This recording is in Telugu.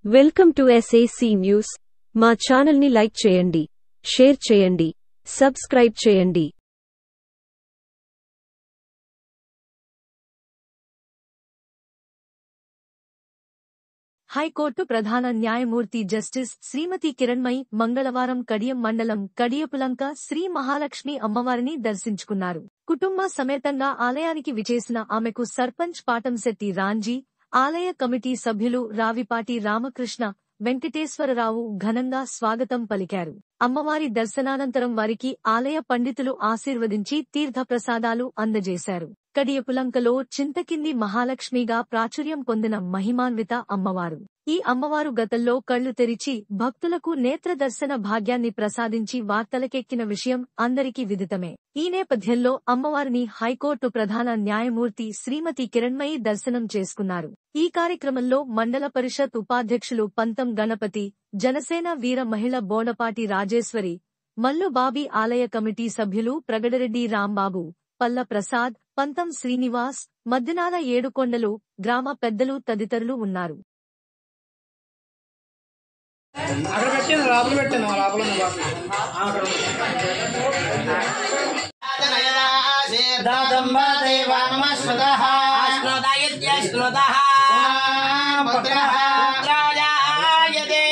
Welcome to SAC news. మా ఛానల్ని లైక్ చేయండి, షేర్ చేయండి, సబ్స్క్రైబ్ చేయండి. హైకోర్టు ప్రధాన న్యాయమూర్తి జస్టిస్ శ్రీమతి కిరణ్మయి మంగళవారం కడియం మండలం కడియపులంక శ్రీ మహాలక్ష్మి అమ్మవారిని దర్శించుకున్నారు. కుటుంబ సమేతంగా ఆలయానికి విచేసిన ఆమెకు సర్పంచ్ పాటంశెట్టి రాంజీ, ఆలయ కమిటీ సభ్యులు రావిపాటి రామకృష్ణ, వెంకటేశ్వరరావు ఘనంగా స్వాగతం పలికారు. అమ్మవారి దర్శనానంతరం వారికి ఆలయ పండితులు ఆశీర్వదించి తీర్థప్రసాదాలు అందజేశారు. కడియపులంకలో చింతకింది మహాలక్ష్మిగా ప్రాచుర్యం పొందిన మహిమాన్విత అమ్మవారు. ఈ అమ్మవారు గతంలో కళ్లు తెరిచి భక్తులకు నేత్రదర్శన భాగ్యాన్ని ప్రసాదించి వార్తలకెక్కిన విషయం అందరికీ విదితమే. ఈ నేపథ్యంలో అమ్మవారిని హైకోర్టు ప్రధాన న్యాయమూర్తి శ్రీమతి కిరణ్మయి దర్శనం చేసుకున్నారు. ఈ కార్యక్రమంలో మండల పరిషత్ ఉపాధ్యక్షులు పంతం గణపతి, జనసేన వీర మహిళ బోడపాటి రాజేశ్వరి, మల్లు బాబీ, ఆలయ కమిటీ సభ్యులు ప్రగడరెడ్డి రాంబాబు, పల్ల ప్రసాద్, పంతం శ్రీనివాస్, మద్దెనాల ఏడుకొండలు, గ్రామ పెద్దలు తదితరులు ఉన్నారు. పుత్రః జాయతే